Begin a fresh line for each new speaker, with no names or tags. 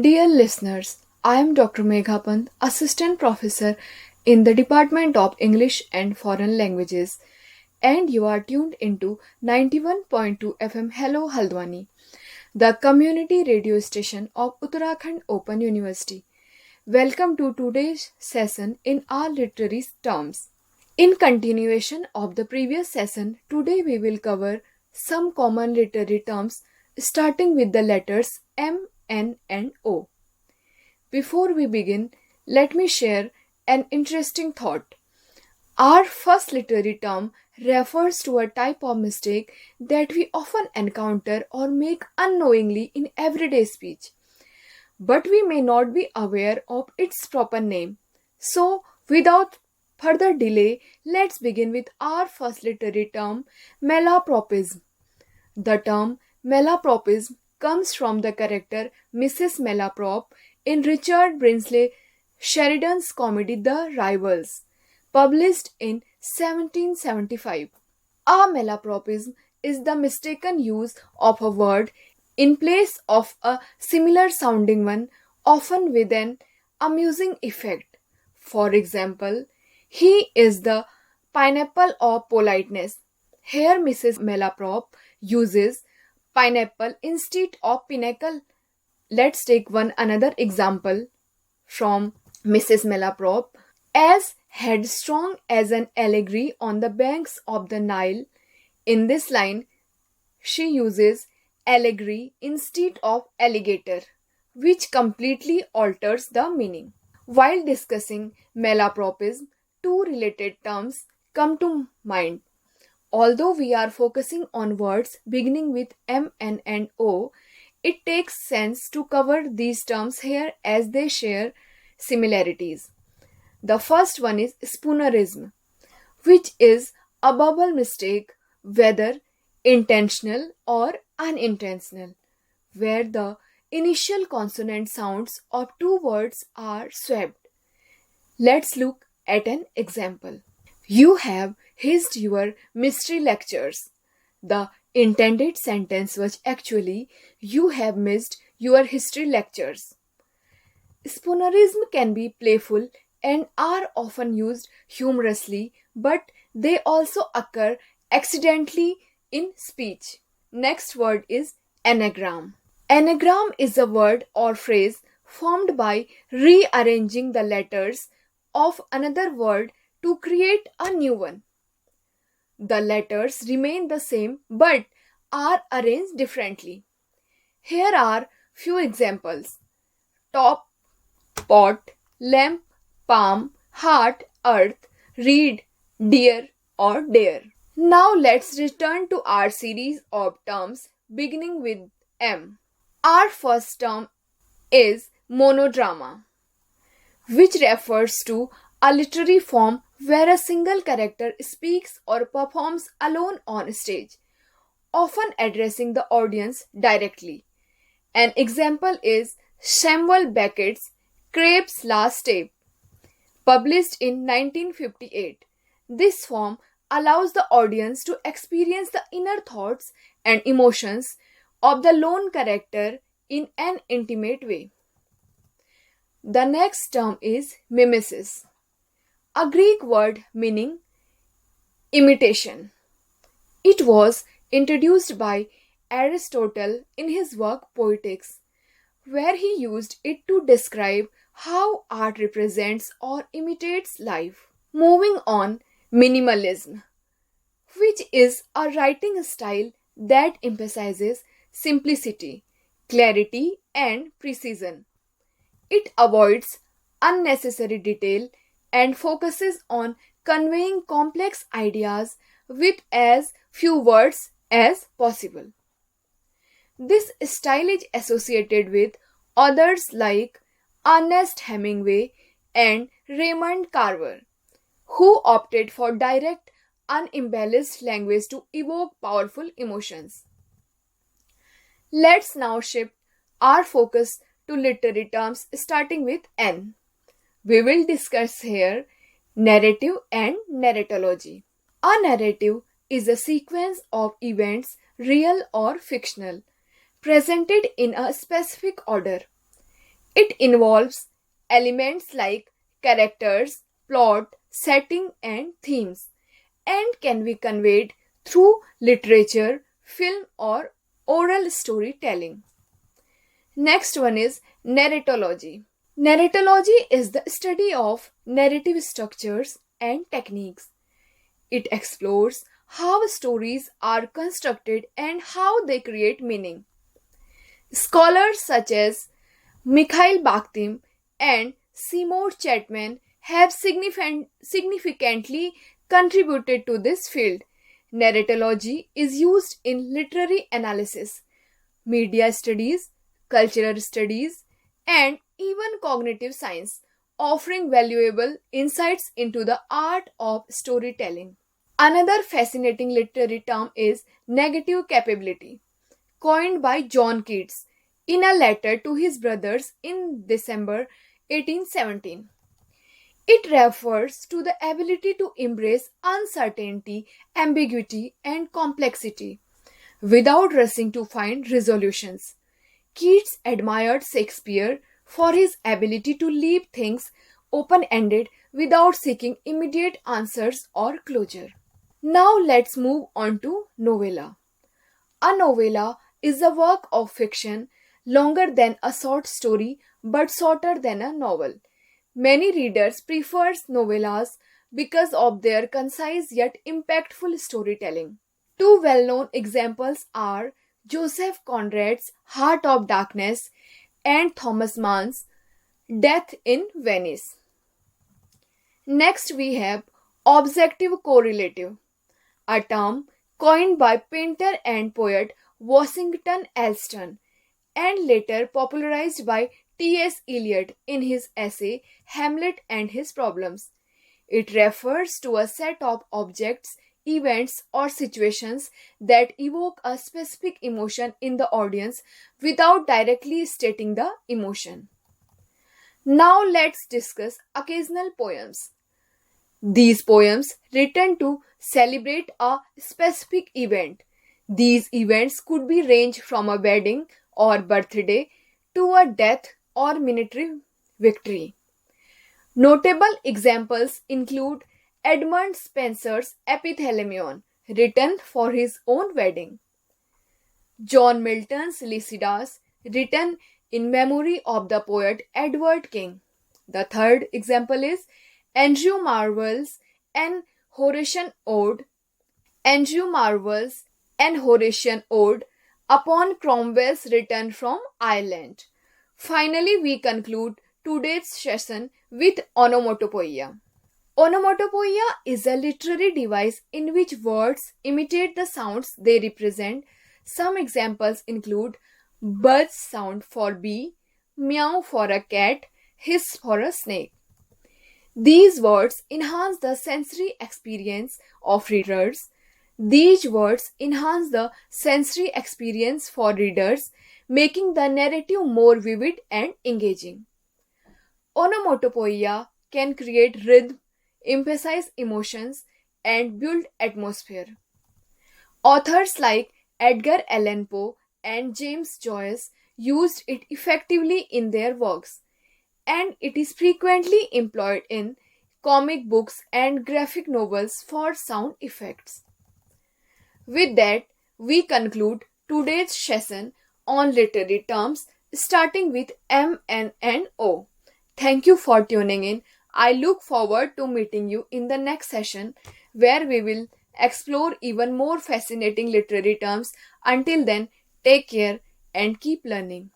Dear listeners, I am Dr. Megha Pant, Assistant Professor in the Department of English and Foreign Languages, and you are tuned into 91.2 FM Hello Haldwani, the community radio station of Uttarakhand Open University. Welcome to today's session in our literary terms. In continuation of the previous session, today we will cover some common literary terms starting with the letters M, N, and O. Before we begin, let me share an interesting thought. Our first literary term refers to a type of mistake that we often encounter or make unknowingly in everyday speech, but we may not be aware of its proper name. So, without further delay, let's begin with our first literary term, malapropism. The term malapropism comes from the character Mrs. Malaprop in Richard Brinsley Sheridan's comedy The Rivals, published in 1775. A malapropism is the mistaken use of a word in place of a similar sounding one, often with an amusing effect. For example, he is the pineapple of politeness. Here Mrs. Malaprop uses pineapple instead of pinnacle. Let's take one another example from Mrs. Malaprop. As headstrong as an allegory on the banks of the Nile, in this line she uses allegory instead of alligator, which completely alters the meaning. While discussing malapropism, two related terms come to mind. Although we are focusing on words beginning with M, N, and O, it takes sense to cover these terms here as they share similarities. The first one is spoonerism, which is a bubble mistake, whether intentional or unintentional, where the initial consonant sounds of two words are swapped. Let's look at an example. You have hissed your mystery lectures. The intended sentence was actually, you have missed your history lectures. Spoonerism can be playful and are often used humorously, but they also occur accidentally in speech. Next word is anagram. Anagram is a word or phrase formed by rearranging the letters of another word to create a new one. The letters remain the same but are arranged differently. Here are few examples: top, pot, lamp, palm, heart, earth, reed, dear, or dare. Now let's return to our series of terms beginning with M. Our first term is monodrama, which refers to a literary form where a single character speaks or performs alone on stage, often addressing the audience directly. An example is Samuel Beckett's Crabe's Last Tape, published in 1958. This form allows the audience to experience the inner thoughts and emotions of the lone character in an intimate way. The next term is mimesis, a Greek word meaning imitation. It was introduced by Aristotle in his work Poetics, where he used it to describe how art represents or imitates life. Moving on, minimalism, which is a writing style that emphasizes simplicity, clarity, and precision. It avoids unnecessary detail and focuses on conveying complex ideas with as few words as possible. This style is associated with authors like Ernest Hemingway and Raymond Carver, who opted for direct, unembellished language to evoke powerful emotions. Let's now shift our focus to literary terms starting with N. We will discuss here narrative and narratology. A narrative is a sequence of events, real or fictional, presented in a specific order. It involves elements like characters, plot, setting, and themes, and can be conveyed through literature, film, or oral storytelling. Next one is narratology. Narratology is the study of narrative structures and techniques. It explores how stories are constructed and how they create meaning. Scholars such as Mikhail Bakhtin and Seymour Chapman have significantly contributed to this field. Narratology is used in literary analysis, media studies, cultural studies, and even cognitive science, offering valuable insights into the art of storytelling. Another fascinating literary term is negative capability, coined by John Keats in a letter to his brothers in December 1817. It refers to the ability to embrace uncertainty, ambiguity, and complexity without rushing to find resolutions. Keats admired Shakespeare for his ability to leave things open ended without seeking immediate answers or closure. Now let's move on to novella. A novella is a work of fiction longer than a short story but shorter than a novel. Many readers prefer novellas because of their concise yet impactful storytelling. Two well known examples are Joseph Conrad's Heart of Darkness and Thomas Mann's Death in Venice. Next, we have objective correlative, a term coined by painter and poet Washington Allston and later popularized by T.S. Eliot in his essay Hamlet and His Problems. It refers to a set of objects, events, or situations that evoke a specific emotion in the audience without directly stating the emotion. Now let's discuss occasional poems. These poems written to celebrate a specific event. These events could be range from a wedding or birthday to a death or military victory. Notable examples include Edmund Spenser's Epithalamion, written for his own wedding, John Milton's Lycidas, written in memory of the poet Edward King. The third example is Andrew Marvell's An Horatian Ode, upon Cromwell's return from Ireland. Finally, we conclude today's session with onomatopoeia. Onomatopoeia is a literary device in which words imitate the sounds they represent. Some examples include buzz sound for bee, meow for a cat, hiss for a snake. These words enhance the sensory experience of readers. For readers, making the narrative more vivid and engaging. Onomatopoeia can create rhythm, emphasize emotions, and build atmosphere. Authors like Edgar Allan Poe and James Joyce used it effectively in their works, and it is frequently employed in comic books and graphic novels for sound effects. With that, we conclude today's session on literary terms, starting with M, N, and O. Thank you for tuning in. I look forward to meeting you in the next session where we will explore even more fascinating literary terms. Until then, take care and keep learning.